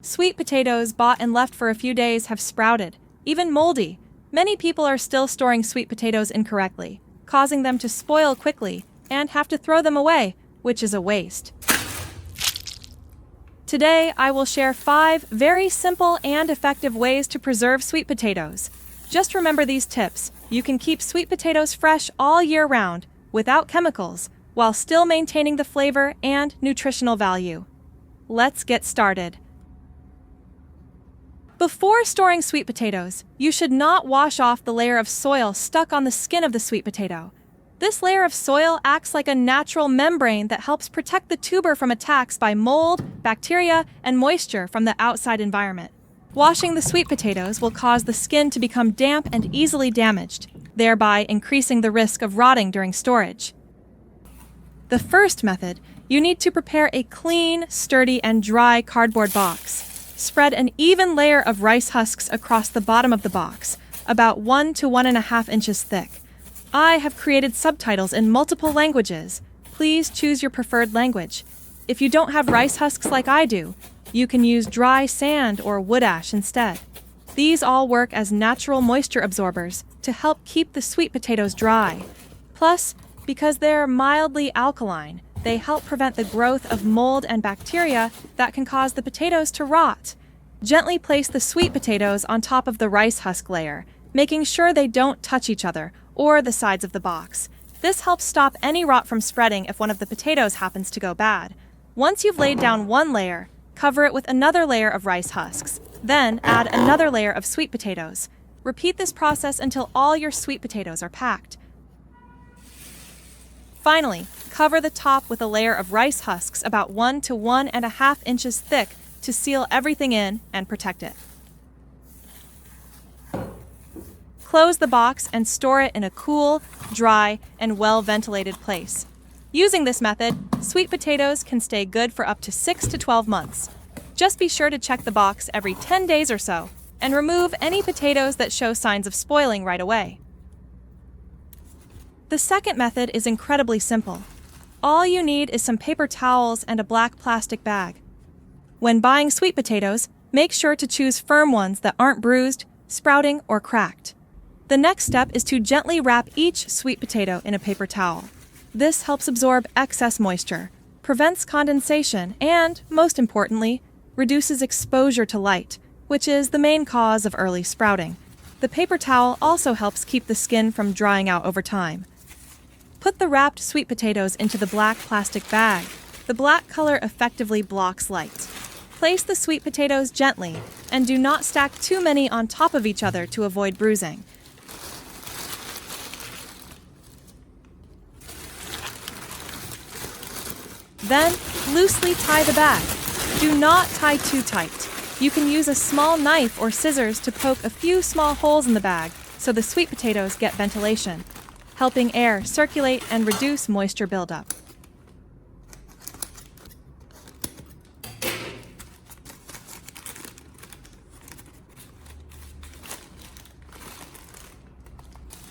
Sweet potatoes bought and left for a few days have sprouted, even moldy. Many people are still storing sweet potatoes incorrectly, causing them to spoil quickly and have to throw them away, which is a waste. Today, I will share 5 very simple and effective ways to preserve sweet potatoes. Just remember these tips. You can keep sweet potatoes fresh all year round, without chemicals, while still maintaining the flavor and nutritional value. Let's get started. Before storing sweet potatoes, you should not wash off the layer of soil stuck on the skin of the sweet potato. This layer of soil acts like a natural membrane that helps protect the tuber from attacks by mold, bacteria, and moisture from the outside environment. Washing the sweet potatoes will cause the skin to become damp and easily damaged, thereby increasing the risk of rotting during storage. The first method, you need to prepare a clean, sturdy, and dry cardboard box. Spread an even layer of rice husks across the bottom of the box, about 1 to 1.5 inches thick. I have created subtitles in multiple languages. Please choose your preferred language. If you don't have rice husks like I do, you can use dry sand or wood ash instead. These all work as natural moisture absorbers to help keep the sweet potatoes dry. Plus, because they're mildly alkaline, they help prevent the growth of mold and bacteria that can cause the potatoes to rot. Gently place the sweet potatoes on top of the rice husk layer, making sure they don't touch each other or the sides of the box. This helps stop any rot from spreading if one of the potatoes happens to go bad. Once you've laid down one layer, cover it with another layer of rice husks. Then add another layer of sweet potatoes. Repeat this process until all your sweet potatoes are packed. Finally, cover the top with a layer of rice husks about 1 to 1.5 inches thick to seal everything in and protect it. Close the box and store it in a cool, dry, and well-ventilated place. Using this method, sweet potatoes can stay good for up to 6 to 12 months. Just be sure to check the box every 10 days or so, and remove any potatoes that show signs of spoiling right away. The second method is incredibly simple. All you need is some paper towels and a black plastic bag. When buying sweet potatoes, make sure to choose firm ones that aren't bruised, sprouting, or cracked. The next step is to gently wrap each sweet potato in a paper towel. This helps absorb excess moisture, prevents condensation, and, most importantly, reduces exposure to light, which is the main cause of early sprouting. The paper towel also helps keep the skin from drying out over time. Put the wrapped sweet potatoes into the black plastic bag. The black color effectively blocks light. Place the sweet potatoes gently, and do not stack too many on top of each other to avoid bruising. Then, loosely tie the bag. Do not tie too tight. You can use a small knife or scissors to poke a few small holes in the bag so the sweet potatoes get ventilation, helping air circulate and reduce moisture buildup.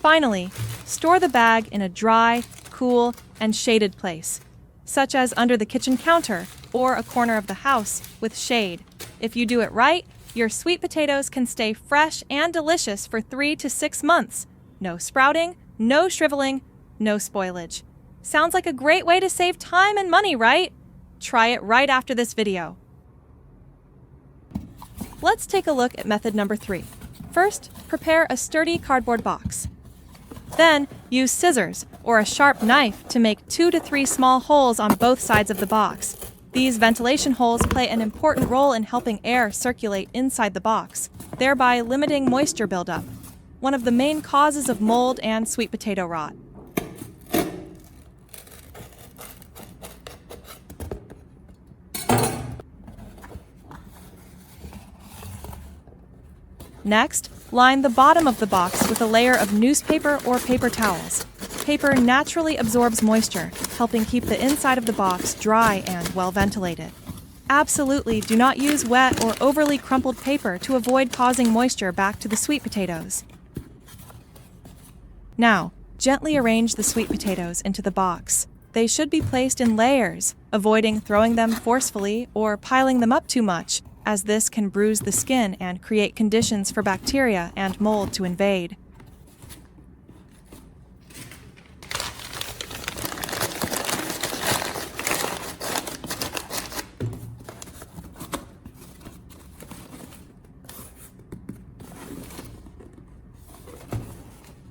Finally, store the bag in a dry, cool, and shaded place, such as under the kitchen counter or a corner of the house with shade. If you do it right, your sweet potatoes can stay fresh and delicious for 3 to 6 months. No sprouting, no shriveling, no spoilage. Sounds like a great way to save time and money, right? Try it right after this video. Let's take a look at method number 3. First, prepare a sturdy cardboard box. Then, use scissors or a sharp knife to make 2 to 3 small holes on both sides of the box. These ventilation holes play an important role in helping air circulate inside the box, thereby limiting moisture buildup, one of the main causes of mold and sweet potato rot. Next, line the bottom of the box with a layer of newspaper or paper towels. Paper naturally absorbs moisture, helping keep the inside of the box dry and well ventilated. Absolutely do not use wet or overly crumpled paper to avoid causing moisture back to the sweet potatoes. Now, gently arrange the sweet potatoes into the box. They should be placed in layers, avoiding throwing them forcefully or piling them up too much, as this can bruise the skin and create conditions for bacteria and mold to invade.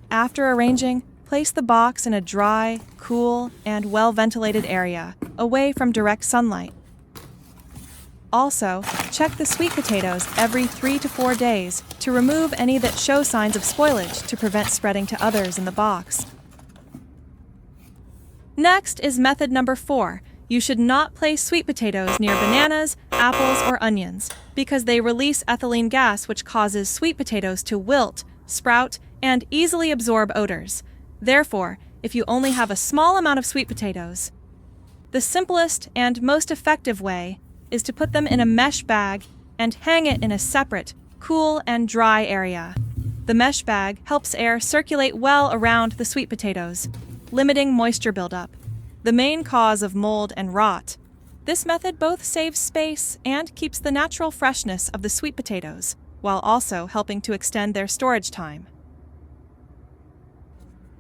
After arranging, place the box in a dry, cool, and well-ventilated area, away from direct sunlight. Also, check the sweet potatoes every 3 to 4 days to remove any that show signs of spoilage to prevent spreading to others in the box. Next is method number 4. You should not place sweet potatoes near bananas, apples, or onions because they release ethylene gas, which causes sweet potatoes to wilt, sprout, and easily absorb odors. Therefore, if you only have a small amount of sweet potatoes, the simplest and most effective way is to put them in a mesh bag and hang it in a separate, cool and dry area. The mesh bag helps air circulate well around the sweet potatoes, limiting moisture buildup, the main cause of mold and rot. This method both saves space and keeps the natural freshness of the sweet potatoes, while also helping to extend their storage time.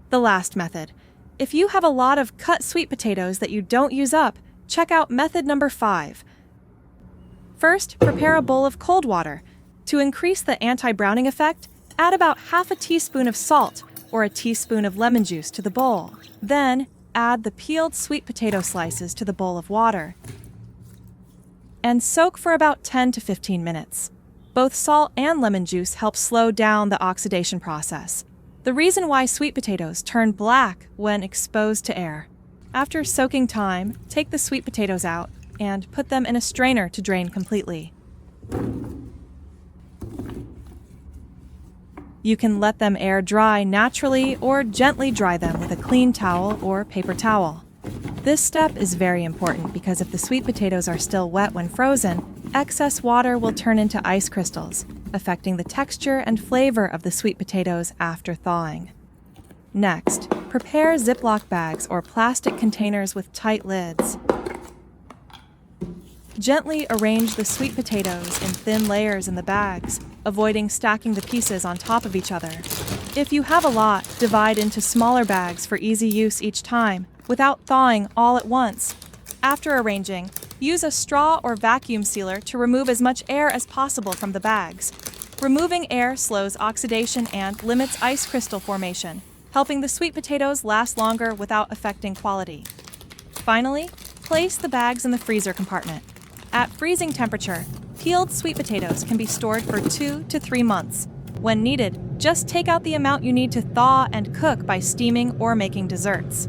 The last method. If you have a lot of cut sweet potatoes that you don't use up, check out method number 5. First, prepare a bowl of cold water. To increase the anti-browning effect, add about half a teaspoon of salt or a teaspoon of lemon juice to the bowl. Then, add the peeled sweet potato slices to the bowl of water and soak for about 10 to 15 minutes. Both salt and lemon juice help slow down the oxidation process, the reason why sweet potatoes turn black when exposed to air. After soaking time, take the sweet potatoes out and put them in a strainer to drain completely. You can let them air dry naturally or gently dry them with a clean towel or paper towel. This step is very important because if the sweet potatoes are still wet when frozen, excess water will turn into ice crystals, affecting the texture and flavor of the sweet potatoes after thawing. Next, prepare Ziploc bags or plastic containers with tight lids. Gently arrange the sweet potatoes in thin layers in the bags, avoiding stacking the pieces on top of each other. If you have a lot, divide into smaller bags for easy use each time, without thawing all at once. After arranging, use a straw or vacuum sealer to remove as much air as possible from the bags. Removing air slows oxidation and limits ice crystal formation, helping the sweet potatoes last longer without affecting quality. Finally, place the bags in the freezer compartment. At freezing temperature, peeled sweet potatoes can be stored for 2 to 3 months. When needed, just take out the amount you need to thaw and cook by steaming or making desserts.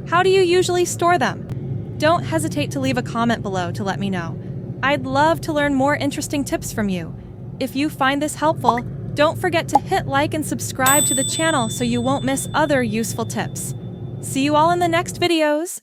How do you usually store them? Don't hesitate to leave a comment below to let me know. I'd love to learn more interesting tips from you. If you find this helpful, don't forget to hit like and subscribe to the channel so you won't miss other useful tips. See you all in the next videos!